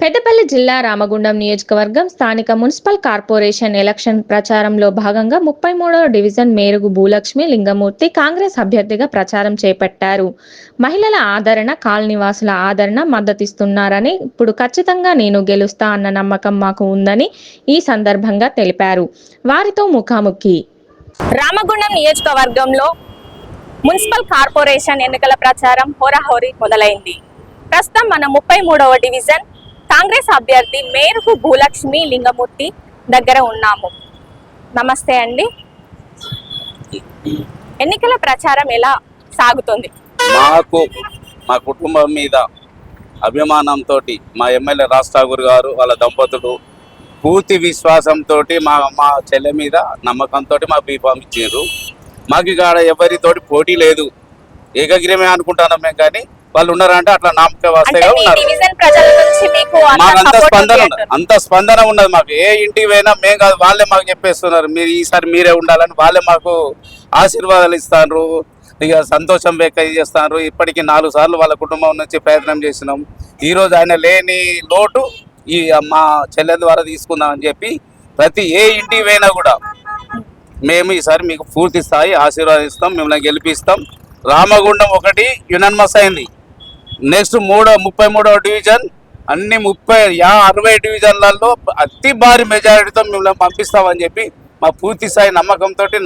పెద్దపల్లి జిల్లా రామగుండం నియోజకవర్గం స్థానిక మున్సిపల్ కార్పొరేషన్ ఎలక్షన్ ప్రచారంలో భాగంగా 33వ డివిజన్ మేరుగు భూలక్ష్మి లింగమూర్తి కాంగ్రెస్ అభ్యర్థిగా ప్రచారం చేపట్టారు. మహిళల ఆదరణ, కాలనీవాసుల ఆదరణ మద్దతిస్తున్నారని, ఇప్పుడు ఖచ్చితంగా నేను గెలుస్తా అన్న నమ్మకం మాకు ఉందని ఈ సందర్భంగా తెలిపారు. వారితో ముఖాముఖి. రామగుండం నియోజకవర్గంలో మున్సిపల్ కార్పొరేషన్ ఎన్నికల ప్రచారం హోరాహోరీ మొదలైంది. ప్రస్తుతం మన 33వ డివిజన్ కాంగ్రెస్ అభ్యర్థి మేరుగు భూలక్ష్మి లింగమూర్తి దగ్గర ఉన్నాము. నమస్తే అండి. ఎన్నికల ప్రచారం ఎలా సాగుతుంది? మా కుటుంబం మీద అభిమానంతో మా ఎమ్మెల్యే రాజ్ ఠాకూర్ గారు వాళ్ళ దంపతులు పూర్తి విశ్వాసంతో మా చెల్లె మీద నమ్మకంతో మా బీఫామ్ ఇచ్చారు. మాకు ఇక్కడ ఎవరితోటి పోటీ లేదు, ఏకగ్రీవమే అనుకుంటున్నాం మేము. కానీ వాళ్ళు ఉన్నారంటే అట్లా నామకవాస్తగా ఉన్నారు. మాకు అంత స్పందన ఉన్నది. మాకు ఏ ఇంటికి పోయినా మేము కాదు, వాళ్ళే మాకు చెప్పేస్తున్నారు మీరు ఈసారి మీరే ఉండాలని. వాళ్ళే మాకు ఆశీర్వాదాలు ఇస్తారు, ఇక సంతోషం వ్యక్తం చేస్తారు. ఇప్పటికీ 4 సార్లు వాళ్ళ కుటుంబం నుంచి ప్రయత్నం చేసినాం. ఈరోజు ఆయన లేని లోటు ఈ మా చెల్లె ద్వారా తీసుకుందామని చెప్పి ప్రతి ఏ ఇంటికి పోయినా కూడా మేము ఈసారి మీకు పూర్తి స్థాయి ఆశీర్వాదిస్తాం, మిమ్మల్ని గెలిపిస్తాం. రామగుండం ఒకటి యునానిమస్ అయింది. నెక్స్ట్ 33వ డివిజన్ అన్ని 60 డివిజన్లలో అతి భారీ మెజారిటీతో మిమ్మల్ని పంపిస్తామని చెప్పి మా పూర్తి స్థాయి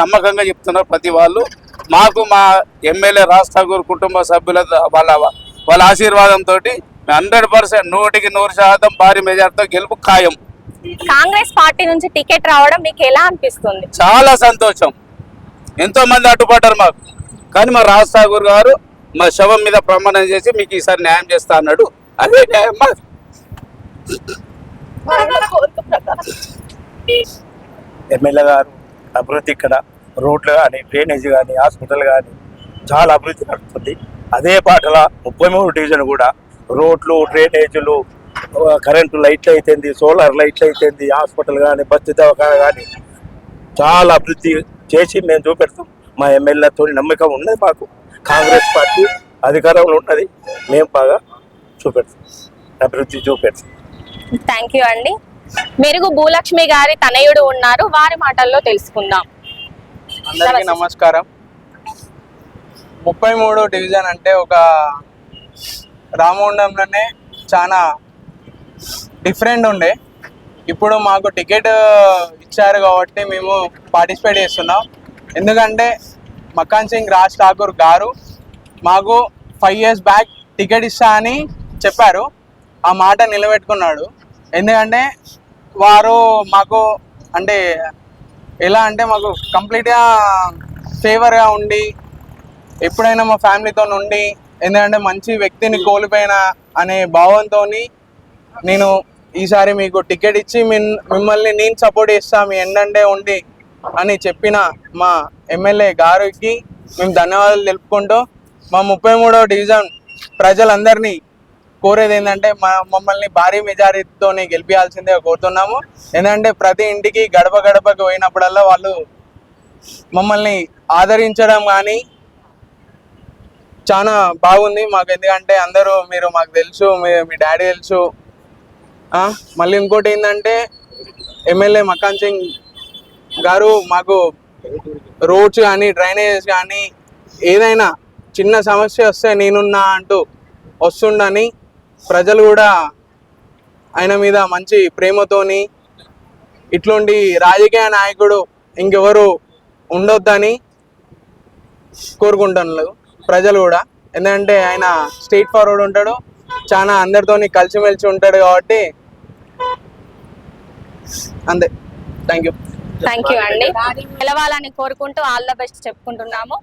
నమ్మకంగా చెప్తున్నారు ప్రతి వాళ్ళు. మాకు మా ఎమ్మెల్యే రాజ్ ఠాకూర్ కుటుంబ సభ్యుల వాళ్ళ ఆశీర్వాదంతో 100% 100% భారీ మెజారిటీతో గెలుపు ఖాయం. కాంగ్రెస్ పార్టీ నుంచి టికెట్ రావడం మీకు ఎలా అనిపిస్తుంది? చాలా సంతోషం. ఎంతో మంది అడ్డుపడ్డారు మాకు, కానీ మా రాజ్ ఠాకూర్ గారు మా శవం మీద ప్రమాణం చేసి మీకు ఈసారి న్యాయం చేస్తా అన్నాడు. అదే న్యాయం మాకు. ఎమ్మెల్యే గారు అభివృద్ధి ఇక్కడ రోడ్లు కానీ, డ్రైనేజ్ కానీ, హాస్పిటల్ కానీ చాలా అభివృద్ధి నడుస్తుంది. అదే పాటల 33 డివిజన్ కూడా రోడ్లు, డ్రైనేజీలు, కరెంటు లైట్లు అయితేంది, సోలార్ లైట్లు అయితేంది, హాస్పిటల్ కానీ, బస్సు దవాఖాన కానీ చాలా అభివృద్ధి చేసి మేము చూపెడతాం. మా ఎమ్మెల్యేతో నమ్మకం ఉన్నది. మాకు కాంగ్రెస్ పార్టీ అధికారంలో ఉన్నది, మేము బాగా చూపెడతాం, అభివృద్ధి చూపెడతాం. థ్యాంక్ యూ అండి. మెరుగు భూలక్ష్మి గారి తనయుడు ఉన్నారు, వారి మాటల్లో తెలుసుకుందాం. అందరికీ నమస్కారం. 33వ డివిజన్ అంటే ఒక రామగుండంలోనే చాలా డిఫరెంట్ ఉండే. ఇప్పుడు మాకు టికెట్ ఇచ్చారు కాబట్టి మేము పార్టిసిపేట్ చేస్తున్నాం. ఎందుకంటే మకాన్ సింగ్ రాజ్ ఠాకూర్ గారు మాకు 5 years బ్యాక్ టికెట్ ఇస్తా అని చెప్పారు. ఆ మాట నిలబెట్టుకున్నాడు. ఎందుకంటే వారు మాకు అంటే ఎలా అంటే మాకు కంప్లీట్గా ఫేవర్గా ఉండి ఎప్పుడైనా మా ఫ్యామిలీతో ఉండి, ఎందుకంటే మంచి వ్యక్తిని కోల్పోయినా అనే భావంతో నేను ఈసారి మీకు టికెట్ ఇచ్చి మిమ్మల్ని నేను సపోర్ట్ చేస్తా, మీ ఎండంటే ఉండి అని చెప్పిన మా ఎమ్మెల్యే గారికి మేము ధన్యవాదాలు తెలుపుకుంటూ మా 33వ డివిజన్ ప్రజలందరినీ కోరేది ఏంటంటే మమ్మల్ని భారీ మెజారిటీతోనే గెలిపించాల్సిందే కోరుతున్నాము. ఎందుకంటే ప్రతి ఇంటికి గడప గడపకి పోయినప్పుడల్లా వాళ్ళు మమ్మల్ని ఆదరించడం కానీ చాలా బాగుంది మాకు. ఎందుకంటే అందరూ మీరు మాకు తెలుసు, మీ డాడీ తెలుసు. మళ్ళీ ఇంకోటి ఏంటంటే ఎమ్మెల్యే మకాన్ సింగ్ గారు మాకు రోడ్స్ కానీ, డ్రైనేజెస్ కానీ ఏదైనా చిన్న సమస్య వస్తే నేనున్నా అంటూ వస్తుండని ప్రజలు కూడా ఆయన మీద మంచి ప్రేమతోని ఇట్లాంటి రాజకీయ నాయకుడు ఇంకెవరు ఉండొద్దని కోరుకుంటున్నారు ప్రజలు కూడా. ఎందుకంటే ఆయన స్ట్రైట్ ఫార్వర్డ్ ఉంటాడు, చాలా అందరితోని కలిసిమెలిసి ఉంటాడు కాబట్టి అంతే. థ్యాంక్ యూ అండి. గెలవాలని కోరుకుంటూ ఆల్ ద బెస్ట్ చెప్పుకుంటున్నాము.